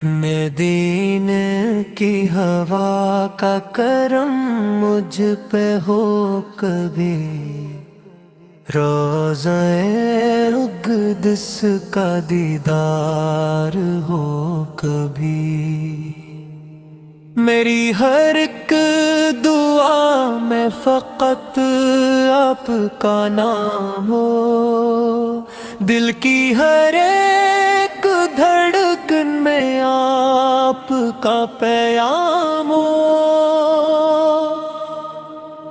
मदीने की हवा का करम मुझ पे हो कभी, रोज़े उक़्दस का दीदार हो कभी। मेरी हर एक दुआ में फ़क़त आपका नाम हो, दिल की हर एक धड़कन में आपका पैगाम हो।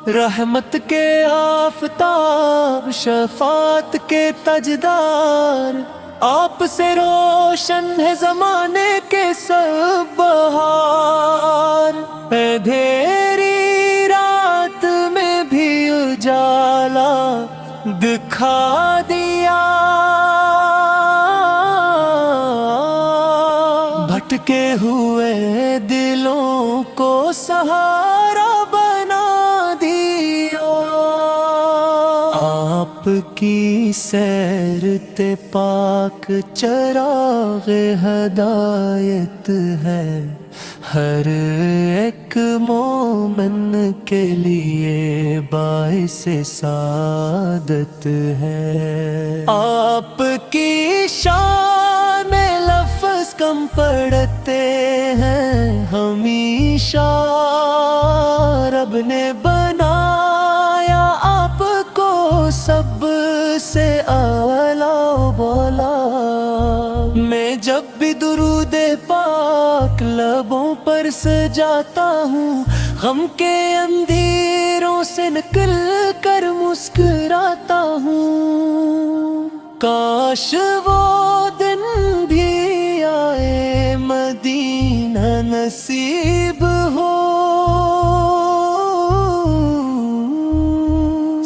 रहमत के आफ़ताब शफ़ात के तजदार, आप से रोशन है ज़माने के सब बहार। अंधेरी रात में भी उजाला दिखा दिया, भटके हुए दिलों को सहारा बना दिया। आपकी सैरते पाक चराग़ हदायत है, हर एक मोमिन के लिए बाइसे सादत है। आपकी शान में लफ्ज़ कम पड़ते हैं हमेशा, रब ने बनाया आपको सबसे आला बोला। मैं जब भी दुरूदे पाक लबों पर सजाता हूँ, गम के अंधेरों से निकल कर मुस्कुराता हूँ। काश वो दिन भी आए, मदीना नसीब हो।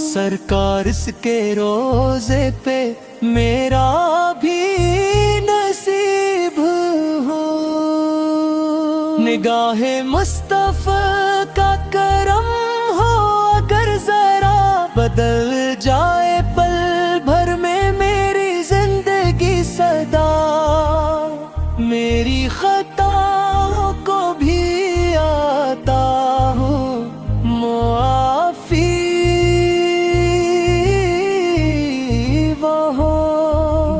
सरकार इसके रोज़े पे मेरा भी नसीब हो। निगाहे मुस्तफ़ा का करम हो, अगर जरा बदल जाए पल भर में मेरी जिंदगी सदा। मेरी खताओं को भी आता हो मुआफ़ी,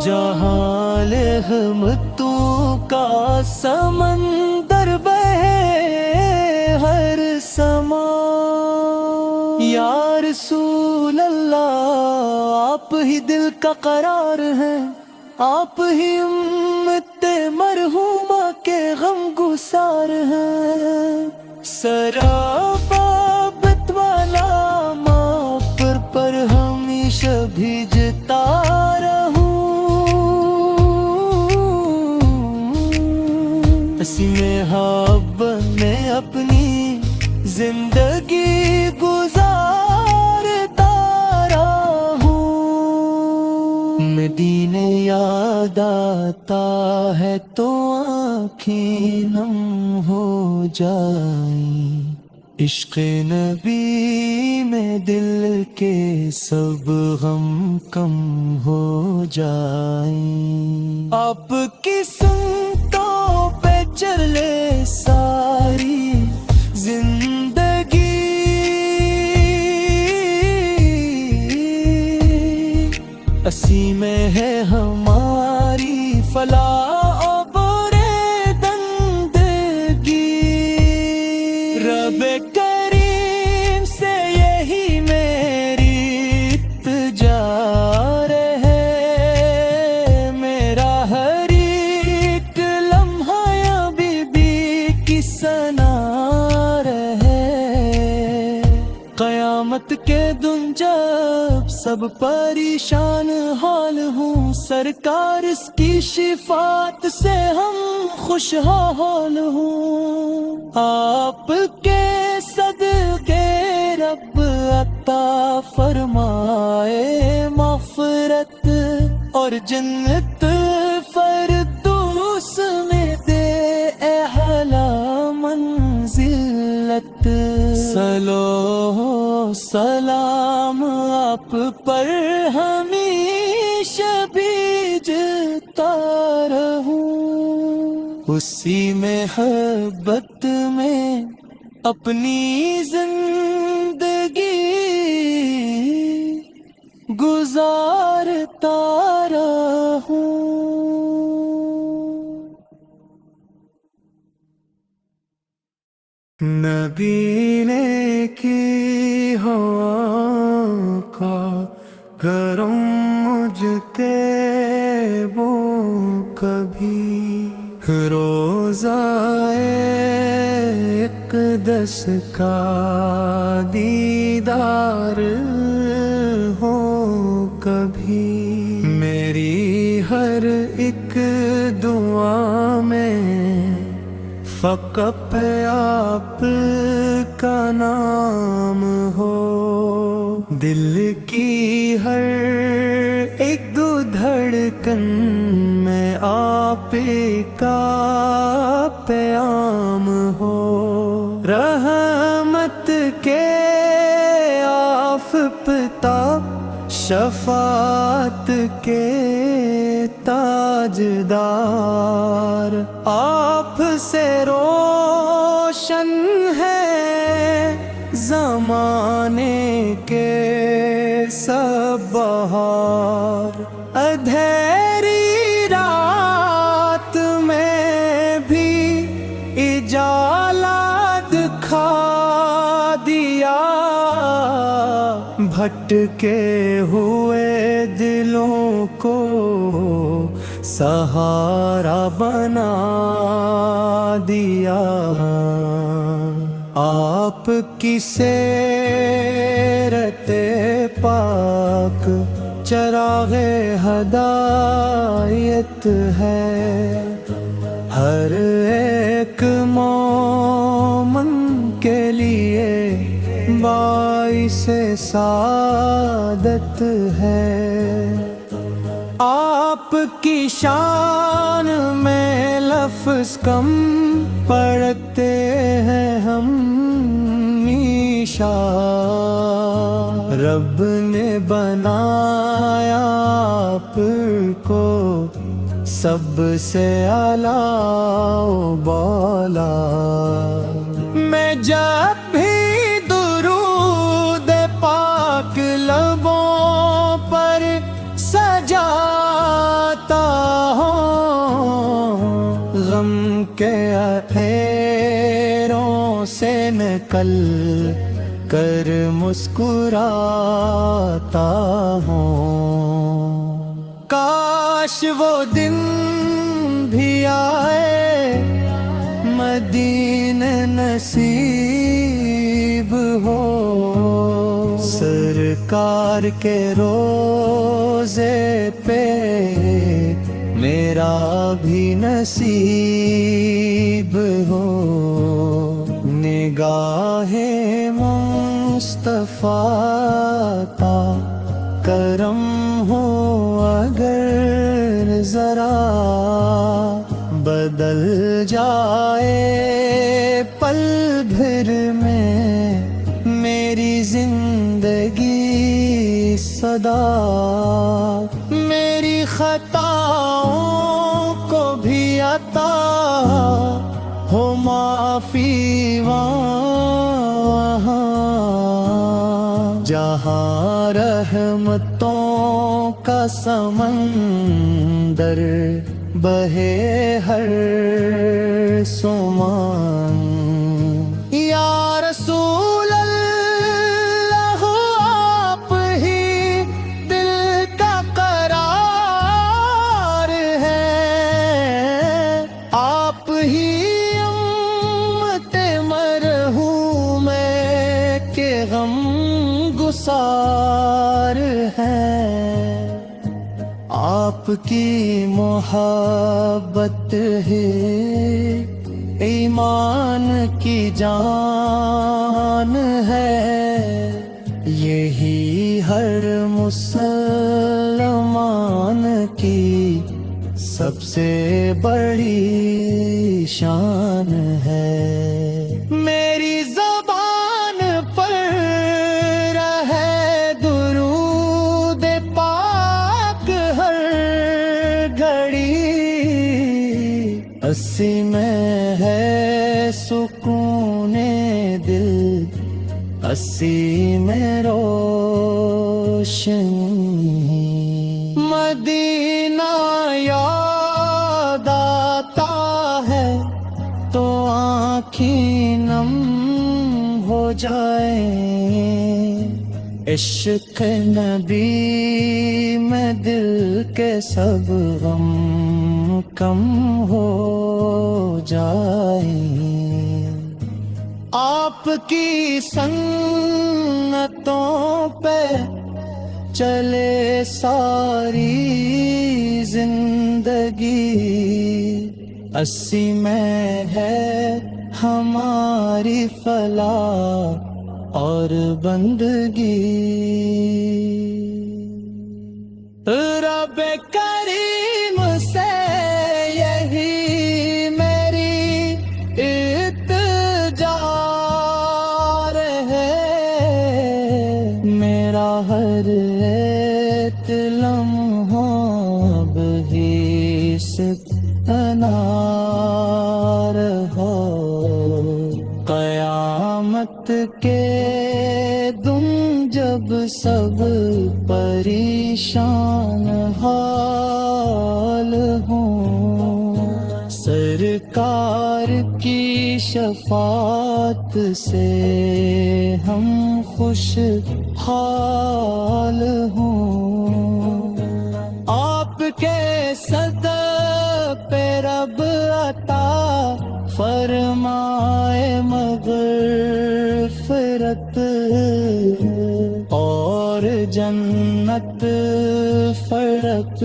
जहाँ रहमतों का समंदर बहे हर समा। या रसूल अल्लाह, आप ही दिल का करार हैं, आप ही उम्मते मरहूमा के गम गुसार हैं। सराबाबत वाला माँ पर हमेशा भिजता मोहब्बत में अपनी जिंदगी गुजारता रहूं। मदीने याद आता है तो आँखें नम हो जाएं, इश्क़ नबी में दिल के सब गम कम हो जाएं। आपकी सुन्नतों पे चले सारी जिंदगी, असी में है हमारी फलाह और बुरे दंदगी। रब करीम से यही मेरी इल्तिजा है, मेरा हर एक लम्हा बीबी की सना रहे। क़यामत के दिन जब सब परेशान हाल हूँ, सरकार इसकी शिफात से हम खुशहाल हूँ। आपके सदके रब अता फरमाए मग़फ़िरत और जन्नत फ़िरदौस में दे अहला मंज़िलत। सलो सलाम आप पर हमेशा भीजता रहूं। اسی محبت میں اپنی زندگی گزارتا رہوں۔ نبی نے کی ہو کا کرم مجھ وہ کبھی روزہ اقدس کا دیدار ہو کبھی، میری ہر ایک دعا میں فقط آپ کا نام ہو، دل کی ہر ایک دھڑکن میں آپ کا پیام ہو، رحمت کے آفتاب شفاعت کے تاجدار، آپ سے روشن ہے زمانے کے سب بہار، اندھیری رات میں بھی اجالا دکھا دیا، بھٹکے ہوئے دلوں کو سہارا بنا دیا، آپ کی سیرت پاک چراغ ہدایت ہے، ہر ایک مومن کے لیے باعث سعادت ہے، آپ کی شان میں لفظ کم پڑھتے ہیں ہم ہمیشہ، رب نے بنایا آپ کو سب سے اعلیٰ و بالا، میں جب بھی درود پاک لبوں پر سجاتا ہوں، غم کے اندھیروں سے نکل کر مسکراتا ہوں، کاش وہ دن بھی آئے مدینہ نصیب ہو، سرکار کے روزے پہ میرا بھی نصیب ہو، نگاہ مصطفیٰ کا کرم ہو اگر ذرا، بدل جائے پل بھر میں میری زندگی صدا، میری خطاؤں کو بھی عطا ہو معافی وہاں، جہاں رحمتوں کا سمندر بہے ہر سمان، یا رسول اللہ آپ ہی دل کا قرار ہے، آپ ہی امت مرحوم کے غم گسار ہے، آپ کی محبت ہے ایمان کی جان ہے، یہی ہر مسلمان کی سب سے بڑی شان ہے، میری زبان پر رہے درود پاک ہر گھڑی، اسم में है सुकून दिल, हंसी में रोशनी। मदीना याद आता है तो आँखें नम हो जाए। इश्क नबी में दिल के सब गम कम हो जाए। आपकी सन्नतों पे चले सारी जिंदगी, अस्सी में है हमारी फलाह और बंदगी। रब करीम से यही मेरी इल्तिजा है, मेरा हर एक लम्हा अब ही सिर्फ अनार हो। क़यामत के दिन जब सब परेशान हाल हों, सरकार की शफात से हम खुश हाल हों। आपके सदक़े रब अता फरमाए मग़फ़िरत और जन्नत फ़र्क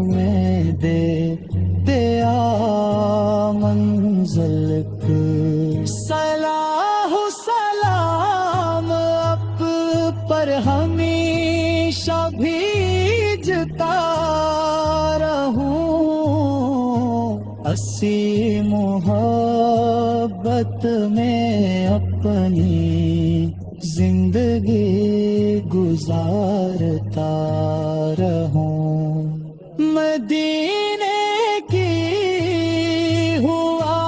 में दे मंज़िल को। सलाह सलाम आप पर हमेशा भीजता रहूं, अस्सी मोहब्बत में अपनी जिंदगी गुजारता रहूं। मदीने की हुआ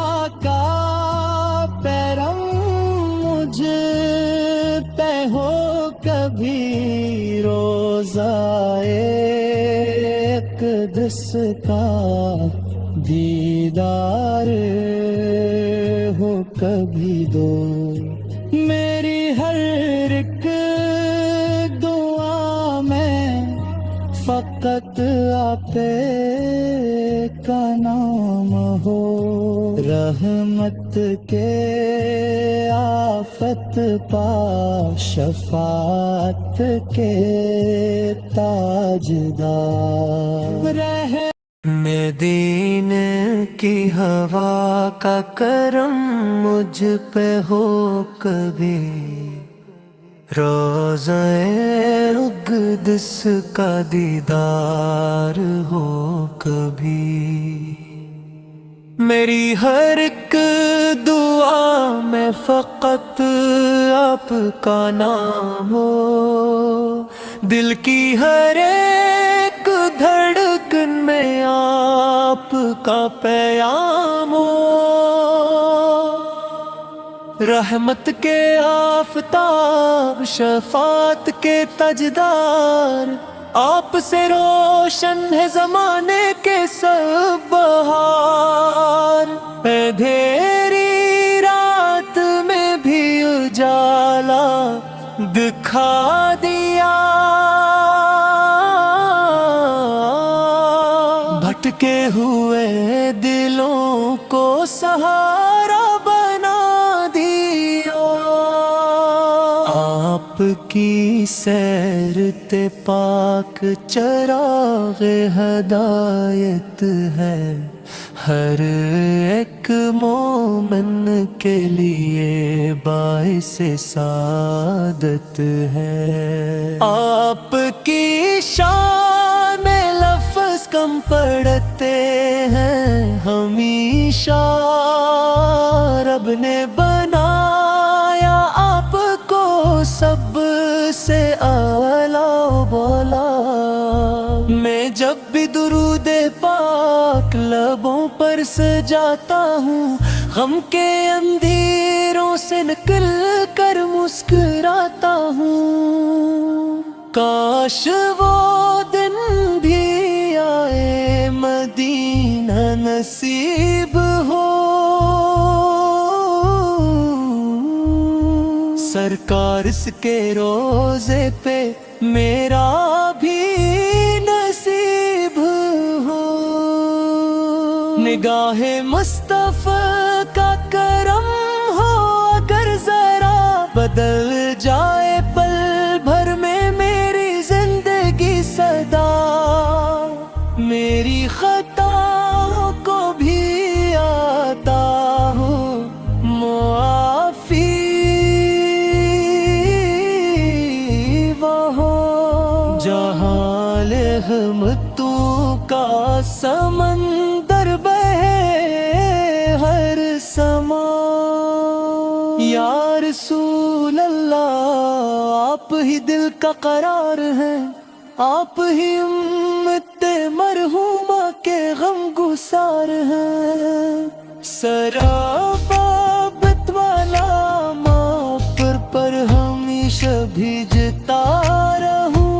का पैरम मुझ पे हो कभी रोज़ाए अक़दस का दीदार हो कभी दो। मेरी हर एक दुआ में फकत आपे का नाम हो। रहमत के आफत पा शफात के ताजदार रहे। मदीने की हवा का करम मुझ पे हो कभी, रोज़े उक़दस का दीदार हो कभी। मेरी हर एक दुआ में फ़क़त आपका नाम हो। दिल की हर एक धड़कन में आपका पैगाम हो। रहमत के आफ़ताब शफ़ात के ताजदार, आप से रोशन है ज़माने के सब बहार। अंधेरी रात में भी उजाला दिखा दिया, भटके हुए दिलों को सहारा बना दिया। आपकी सैरते पाक चराग़ हदायत है, हर एक मोमिन के लिए बाइसे सादत है। आपकी शान में लफ्ज़ कम पड़ते हैं हमेशा, रब ने बनाया आपको सबसे आला बोला। मैं जब भी दुरूद पाक लबों पर बरस जाता हूँ, गम के अंधेरों से निकल कर मुस्कुराता हूँ। काश वो दिन भी आए, मदीना नसीब हो। सरकार इसके रोजे पे मेरा भी नसीब हो। निगाहे मुस्तफा का करम हो, अगर जरा बदल जाए पल भर में मेरी जिंदगी सदा। मेरी खताओं को भी आता हो मुआफी वो हो। जहाँ रहमतों का समंदर बहे हर समा। या रसूल अल्लाह आप ही दिल का करार हैं, आप ही उम्मत मरहूमा के गम गुसार हैं। सराबाबत वाला माँ पर हमेशा भिजता रहूं।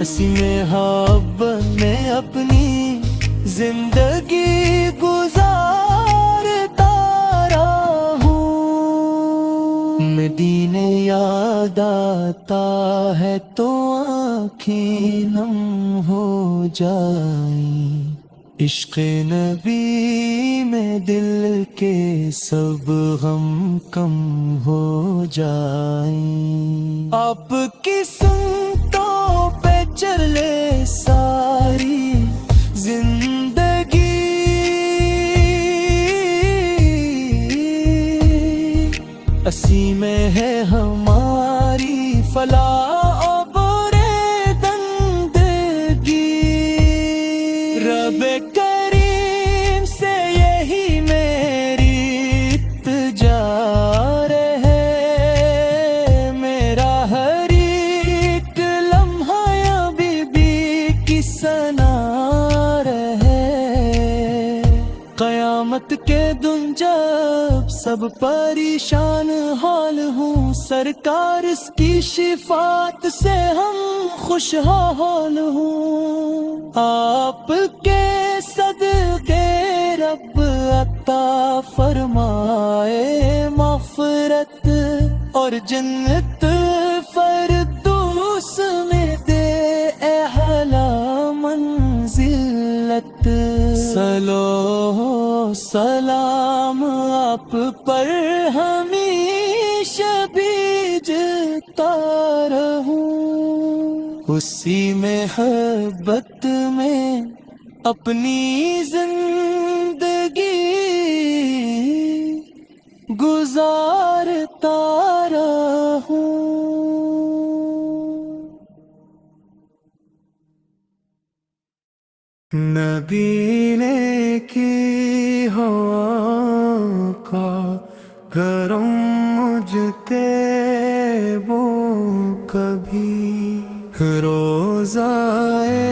इसी में मोहब्बत में अपनी जिंदगी गुजारता रहूं। मदीने याद आता है तो आँखें नम हो जाएं। इश्क़ नबी में दिल के सब गम कम हो जाएं। आपकी सुन्नतों पे चले सारी जिंदगी, असी में है हमारी फलाह और बुरे दंदगी। रब करीम से यही मेरी इल्तिजा है, मेरा हर एक लम्हा या बीबी की सना रहे। क़यामत के दिन जब सब परेशान हाल हूँ, सरकार इसकी शिफात से हम खुशहाल हूँ। आपके सदक़े रब अता फरमाए मग़फ़िरत और जन्नत फ़िरदौस में दे अहला मंज़िलत। सलो सलाम आप पर हमेशा भीजता रहूं। उसी महब्बत में अपनी जिंदगी गुजारता रहूं। नबी ने की हवा का गरम मुझते वो कभी। रोज़ाए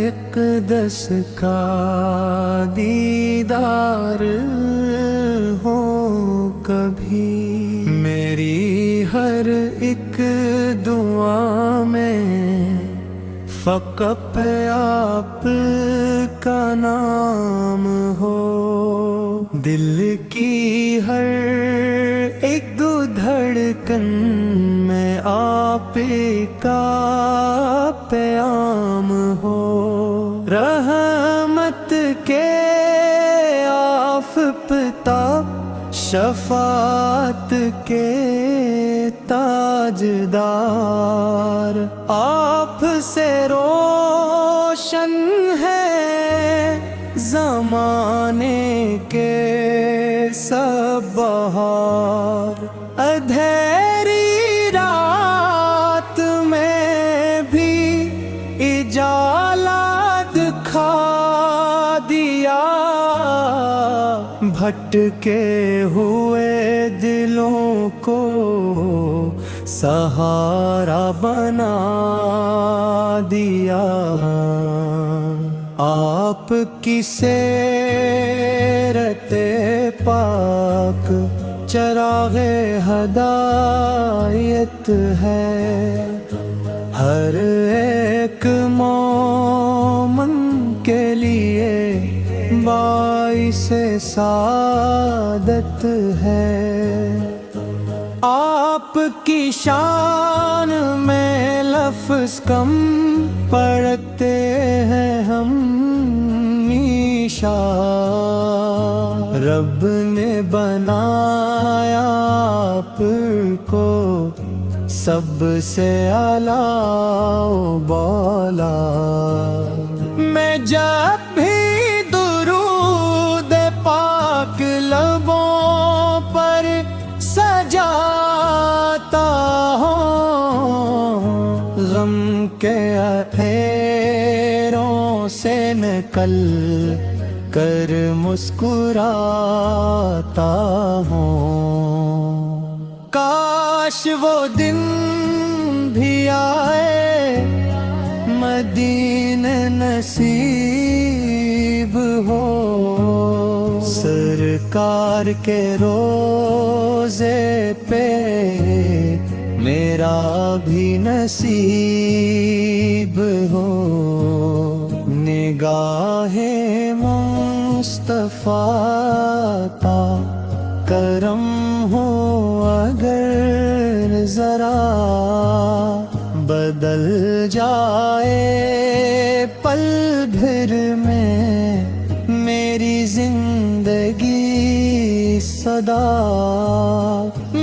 इक़दस का दीदार हो कभी। मेरी हर एक दुआ में फ़क़त आप का नाम हो। दिल की हर एक दो धड़कन में आप का प्याम हो। रहमत के आफ़ता शफ़ाअत के ताजदार, आप से रोशन है ज़माने के सब बहार। अंधेरी रात में भी इजाला दिखा दिया। भटके हुए दिलों को सहारा बना दिया। आपकी सेरते पाक चरागे हदायत है। हर एक मोमन के लिए बाइसे सादत है। आपकी शान में लफ्ज़ कम पढ़ते हैं हम मीशा। रब ने बनाया आपको सबसे आला बौला। मैं जब भी दुरूद पाक लबों पर सजाता हूँ, गम के अंधेरों से निकल कर मुस्कुराता हूँ। काश वो दिन भी आए, मदीने नसीब हो। सरकार के रोज़े पे मेरा भी नसीब हो। निगाहे मुस्तफा का करम हो अगर जरा, बदल जाए पल भर में मेरी जिंदगी सदा।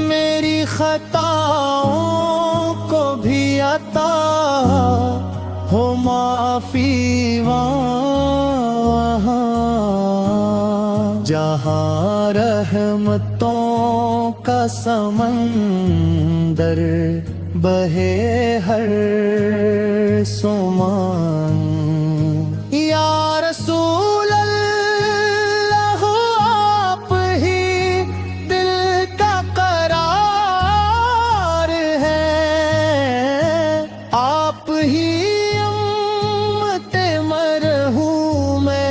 मेरी खताओं को भी अता हो माफी वहाँ, जहाँ रहमतों का समंदर बहे हर सुमान। या रसूल अल्लाह आप ही दिल का करार है। आप ही उम्मते मरहूमे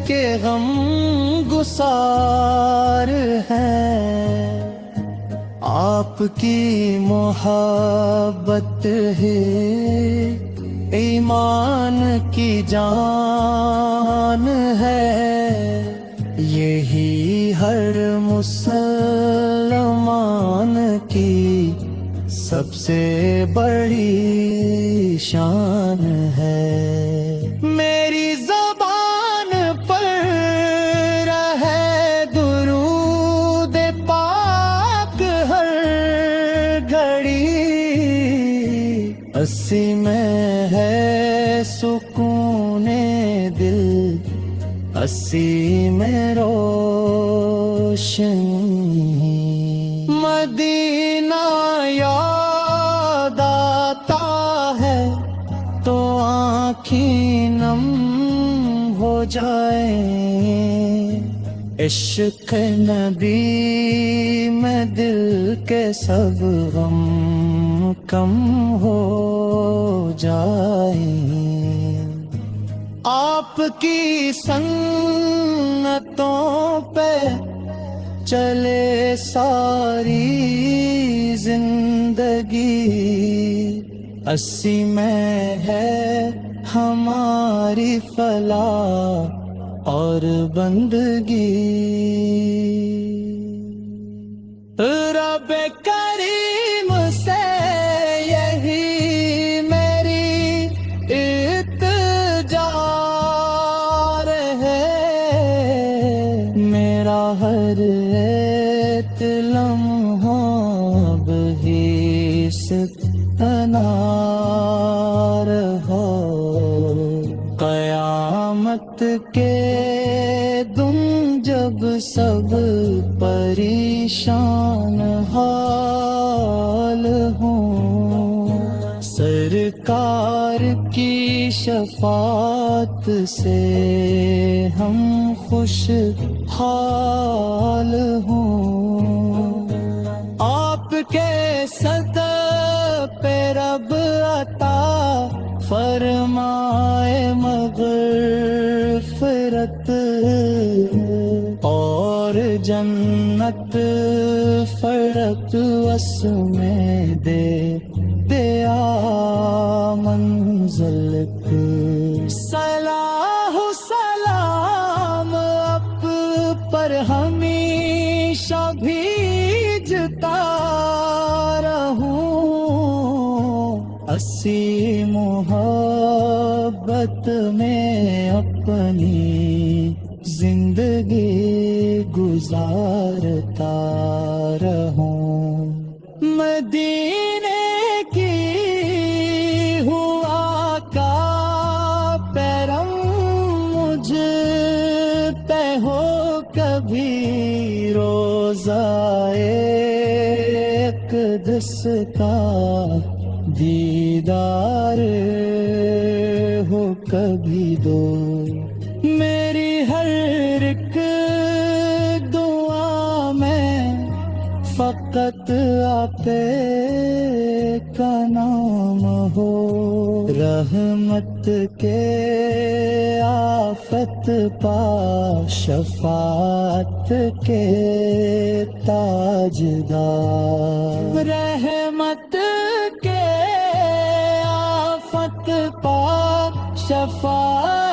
के गम गुसार है। आपकी मोहब्बत है ईमान की जान है। यही हर मुसलमान की सबसे बड़ी शान है। मेरी ज़बान पर रहे दुरूद पाक हर घड़ी। अस्सी में है सुकूने दिल, अस्सी में रोशनी। मदीना याद आता है तो आँखें नम हो जाए। इश्क नबी में दिल के सब गम कम हो जाए। आपकी सन्नतों पे चले सारी जिंदगी। अस्सी में है हमारी फलाह और बंदगी। रब करीम से यही मेरी इल्तिजा है। मेरा हर एक लम्हा भी अनार हो। क़यामत के दिन जब सब परेशान हाल हों, सरकार की शफात से हम खुश हाल हों। आपके सदा مائے مغفرت اور جنت فرق اس میں دے دیا منزل کو صلاح سلام اپ پر ہمیشہ بھیجتا رہوں اسی محبت میں اپنی زندگی گزارتا رہوں مدینے کی ہوا کا پیرم مجھ پہ ہو کبھی روزائے اقدس کا دیدار ہو کبھی دو میری ہر ایک دعا میں فقط آپ کا نام ہو رحمت کے آفت پا شفاعت کے تاجدار رحمت کے آفت پا شفاعت